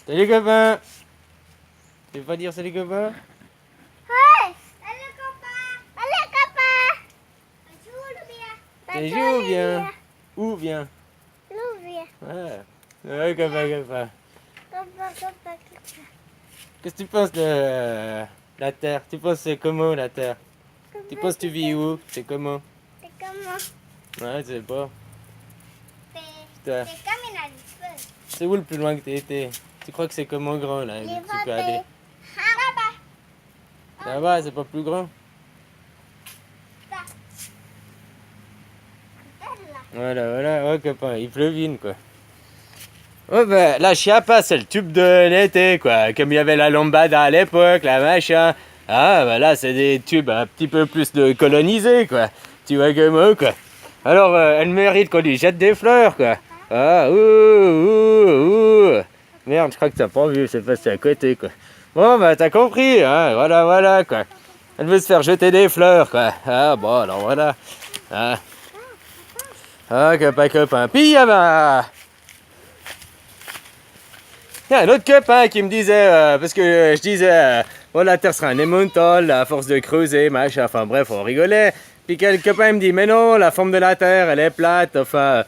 Salut copain. Tu veux pas dire salut copain? Hey, salut copain. Salut copain. Tu joues ou bien? Où bien? Nous viens. Ouais, copain. Copain. Qu'est-ce que tu penses de la Terre? Tu penses c'est comment la Terre? Tu penses tu vis où? C'est comment? C'est comment? Ouais, je sais pas. C'est comme une alipeux. C'est où le plus loin que t'as été? Tu crois que c'est comment grand là? Les Tu peux aller? là-bas. Là-bas, c'est pas plus grand? Voilà, ouais copain, il pleuvine quoi. Ouais ben, la Chiapas c'est le tube de l'été quoi, comme il y avait la lambada à l'époque, la machin. Ah ben là c'est des tubes un petit peu plus de colonisés quoi, tu vois comment quoi. Alors elle mérite qu'on lui jette des fleurs quoi. Ah ouh. Merde, je crois que t'as pas vu, c'est passé à côté quoi. Bon ben t'as compris, hein, voilà quoi. Elle veut se faire jeter des fleurs quoi. Ah bon alors voilà. Ah, copain. Puis il y a un autre copain qui me disait, parce que je disais, oh, la Terre sera un émontol à force de creuser, machin, enfin bref, on rigolait. Puis quel copain me dit, mais non, la forme de la Terre, elle est plate, enfin,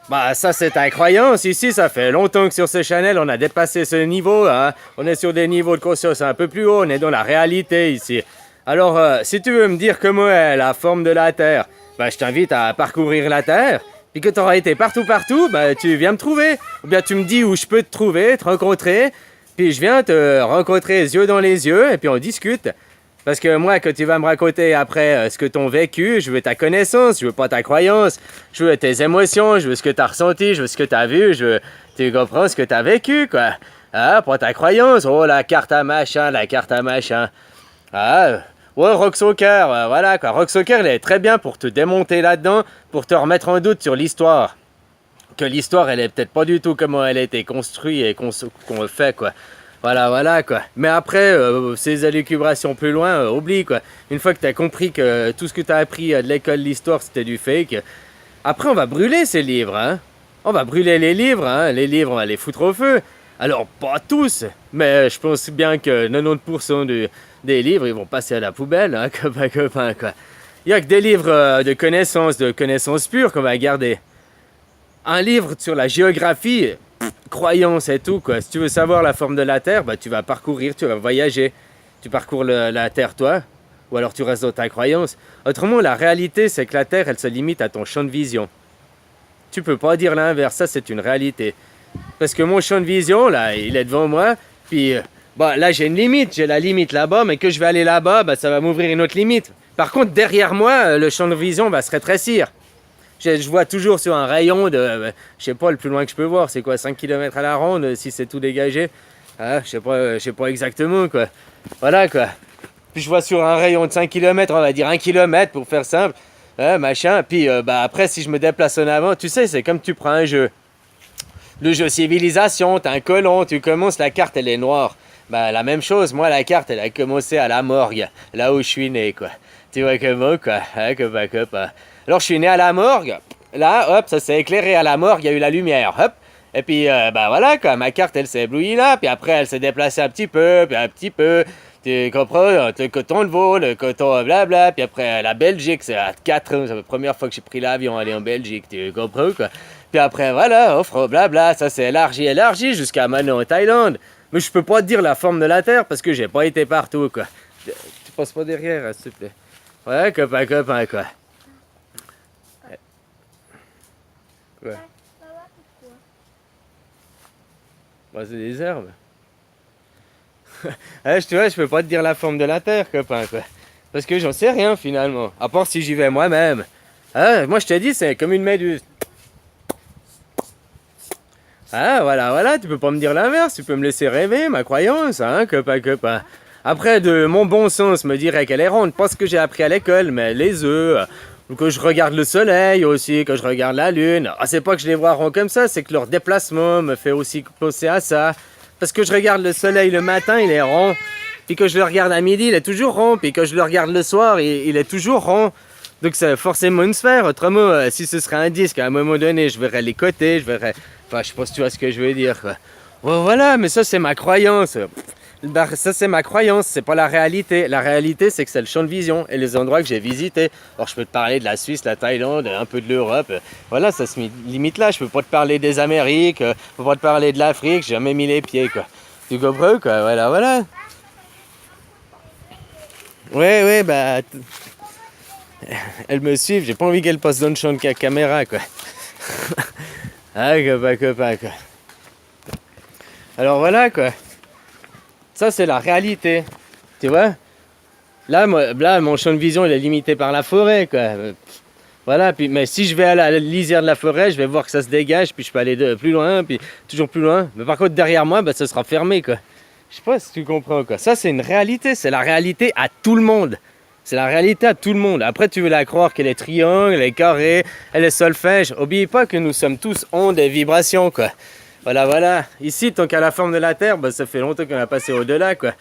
bah ça c'est ta croyance. Ici, ça fait longtemps que sur ce channel, on a dépassé ce niveau, hein. On est sur des niveaux de conscience un peu plus haut, on est dans la réalité ici. Alors, si tu veux me dire comment est la forme de la Terre, bah, je t'invite à parcourir la Terre, puis que tu auras été partout, bah, tu viens me trouver. Ou bien tu me dis où je peux te trouver, te rencontrer, puis je viens te rencontrer les yeux dans les yeux, et puis on discute. Parce que moi, quand tu vas me raconter après ce que tu as vécu, je veux ta connaissance, je veux pas ta croyance, je veux tes émotions, je veux ce que tu as ressenti, je veux ce que tu as vu, je veux tu comprends ce que tu as vécu, quoi. Ah, pas ta croyance, oh la carte à machin. Ah, ouais, Rock Soccer, voilà quoi. Rock Soccer, il est très bien pour te démonter là-dedans, pour te remettre en doute sur l'histoire. Que l'histoire, elle est peut-être pas du tout comment elle a été construite et qu'on le fait, quoi. Voilà, quoi. Mais après, ces élucubrations plus loin, oublie, quoi. Une fois que tu as compris que tout ce que tu as appris de l'école, l'histoire, c'était du fake, après, on va brûler ces livres, hein. On va brûler les livres, hein. Les livres, on va les foutre au feu. Alors, pas tous, mais je pense bien que 90% des livres, ils vont passer à la poubelle, hein, copain, quoi. Il n'y a que des livres de connaissances pures qu'on va garder. Un livre sur la géographie, croyance et tout, quoi. Si tu veux savoir la forme de la Terre, bah, tu vas parcourir, tu vas voyager. Tu parcours la Terre, toi, ou alors tu restes dans ta croyance. Autrement, la réalité, c'est que la Terre, elle se limite à ton champ de vision. Tu peux pas dire l'inverse, ça c'est une réalité. Parce que mon champ de vision, là, il est devant moi, puis bah, là j'ai une limite, j'ai la limite là-bas, mais que je vais aller là-bas, bah, ça va m'ouvrir une autre limite. Par contre, derrière moi, le champ de vision va se rétrécir. Je vois toujours sur un rayon de, je sais pas, le plus loin que je peux voir, c'est quoi, 5 km à la ronde, si c'est tout dégagé. Ah, je sais pas exactement, quoi. Voilà, quoi. Puis je vois sur un rayon de 5 km, on va dire 1 km pour faire simple, machin. Puis bah, après, si je me déplace en avant, tu sais, c'est comme tu prends un jeu. Le jeu civilisation, t'as un colon, tu commences, la carte elle est noire. Bah la même chose, moi la carte elle a commencé à la morgue, là où je suis né quoi. Tu vois comment quoi, hein, copain. Alors je suis né à la morgue, là hop, ça s'est éclairé à la morgue, il y a eu la lumière, hop. Et puis bah voilà quoi, ma carte elle s'est éblouie là, puis après elle s'est déplacée un petit peu, puis un petit peu. Tu comprends, le coton de veau, le coton blabla, puis après la Belgique, c'est à 4 c'est la première fois que j'ai pris l'avion aller en Belgique, tu comprends quoi. Puis après voilà, offre blabla, ça s'est élargi jusqu'à maintenant en Thaïlande. Mais je peux pas te dire la forme de la Terre parce que j'ai pas été partout quoi. Tu passes pas derrière, s'il te plaît. Ouais, copain quoi. Quoi? Bah c'est des herbes. Tu vois, je peux pas te dire la forme de la Terre, copain, quoi. Parce que j'en sais rien, finalement. À part si j'y vais moi-même. Moi, je te dis, c'est comme une méduse. Voilà, tu peux pas me dire l'inverse. Tu peux me laisser rêver, ma croyance, hein, copain. Après, de mon bon sens me dirait qu'elle est ronde. Pas ce que j'ai appris à l'école, mais les œufs. Ou que je regarde le soleil aussi, que je regarde la lune. Ah, c'est pas que je les vois ronds comme ça, c'est que leur déplacement me fait aussi penser à ça. Parce que je regarde le soleil le matin, il est rond. Puis que je le regarde à midi, il est toujours rond. Puis que je le regarde le soir, il est toujours rond. Donc c'est forcément une sphère. Autrement, si ce serait un disque, à un moment donné, je verrais les côtés, je verrais... Enfin, je sais pas si tu vois ce que je veux dire, quoi. Ouais, voilà, mais ça, c'est ma croyance. Bah, ça, c'est ma croyance, c'est pas la réalité. La réalité, c'est que c'est le champ de vision et les endroits que j'ai visités. Alors, je peux te parler de la Suisse, la Thaïlande, un peu de l'Europe. Voilà, ça se limite là. Je peux pas te parler des Amériques, je peux pas te parler de l'Afrique, j'ai jamais mis les pieds, quoi. Tu comprends, quoi? Voilà, voilà. Ouais, ouais, bah. Elles me suivent, j'ai pas envie qu'elles passent dans le champ de caméra, quoi. Ah, copain, quoi. Alors, voilà, quoi. Ça, c'est la réalité. Tu vois? Là, mon champ de vision, il est limité par la forêt, quoi. Voilà, puis, mais si je vais à la lisière de la forêt, je vais voir que ça se dégage, puis je peux aller plus loin, puis toujours plus loin. Mais par contre, derrière moi, bah, ça sera fermé, quoi. Je sais pas si tu comprends, quoi. Ça, c'est une réalité. C'est la réalité à tout le monde. C'est la réalité à tout le monde. Après, tu veux la croire qu'elle est triangle, elle est carrée, elle est solfège. Oublie pas que nous sommes tous ondes et vibrations, quoi. Voilà, voilà. Ici, tant qu'à la forme de la Terre, bah, ça fait longtemps qu'on a passé au-delà, quoi.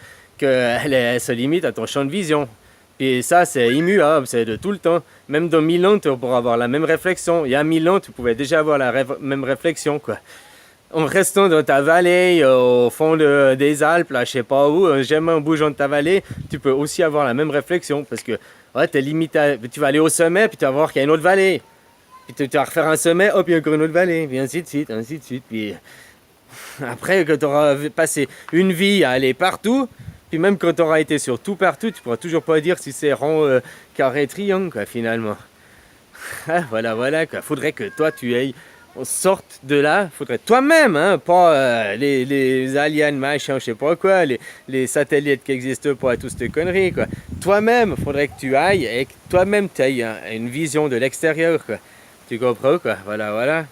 Elle se limite à ton champ de vision. Et ça, c'est immuable, c'est de tout le temps. Même dans 1000 ans, tu pourras avoir la même réflexion. Il y a 1000 ans, tu pouvais déjà avoir la même réflexion, quoi. En restant dans ta vallée, au fond des Alpes, là, je sais pas où, jamais en bougeant de ta vallée, tu peux aussi avoir la même réflexion. Parce que ouais, t'es limité tu vas aller au sommet, puis tu vas voir qu'il y a une autre vallée. Puis tu vas refaire un sommet, hop, il y a encore une autre vallée. Puis ainsi de suite, ainsi de suite. Puis après, que tu auras passé une vie à aller partout, puis même quand tu auras été sur tout partout, tu pourras toujours pas dire si c'est rond, carré, triangle, quoi, finalement. Ah, voilà, voilà, quoi. Faudrait que toi, tu ailles, on sorte de là. Faudrait toi-même, hein, pas les aliens, machin, je sais pas quoi, les satellites qui existent pas, toutes ces conneries, quoi. Toi-même, faudrait que tu ailles et que toi-même, tu ailles une vision de l'extérieur, quoi. Tu comprends, quoi. Voilà, voilà.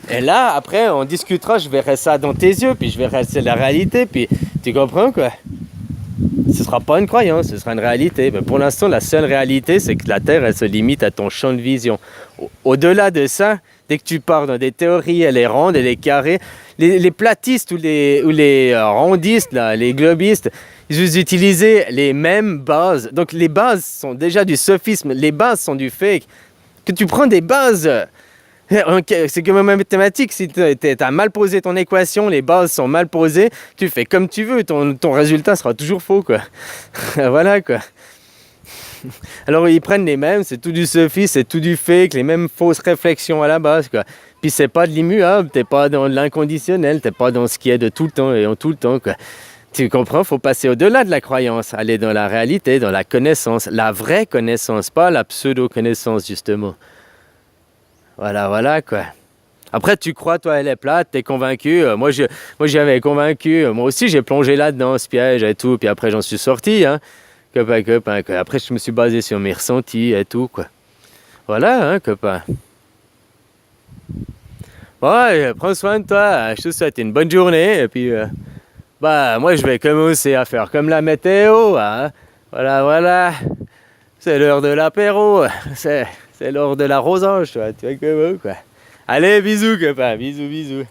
Et là, après, on discutera, je verrai ça dans tes yeux, puis je verrai c'est la réalité, puis tu comprends, quoi. Ce sera pas une croyance, ce sera une réalité. Mais pour l'instant, la seule réalité, c'est que la Terre, elle se limite à ton champ de vision. Au-delà de ça, dès que tu pars dans des théories, elle est ronde, elle est carrée, les platistes ou les rondistes, là, les globistes, ils utilisaient les mêmes bases. Donc les bases sont déjà du sophisme, les bases sont du fake. Que tu prends des bases... C'est comme en mathématiques, si tu as mal posé ton équation, les bases sont mal posées, tu fais comme tu veux, ton résultat sera toujours faux, quoi. Voilà, quoi. Alors ils prennent les mêmes, c'est tout du sophisme, c'est tout du fake, les mêmes fausses réflexions à la base, quoi. Puis c'est pas de l'immuable, t'es pas dans l'inconditionnel, t'es pas dans ce qui est de tout le temps et en tout le temps, quoi. Tu comprends, faut passer au-delà de la croyance, aller dans la réalité, dans la connaissance, la vraie connaissance, pas la pseudo-connaissance, justement. Voilà, voilà, quoi. Après, tu crois, toi, elle est plate, t'es convaincu. Moi, j'avais convaincu. Moi aussi, j'ai plongé là-dedans, ce piège et tout. Puis après, j'en suis sorti, hein. Copain, copain, quoi. Après, je me suis basé sur mes ressentis et tout, quoi. Voilà, hein, copain. Ouais, prends soin de toi. Je te souhaite une bonne journée. Et puis, bah, moi, je vais commencer à faire comme la météo, hein. Voilà, voilà. C'est l'heure de l'apéro. C'est l'heure de l'arrosage, tu vois comment, quoi. Allez, bisous, copain. Bisous, bisous.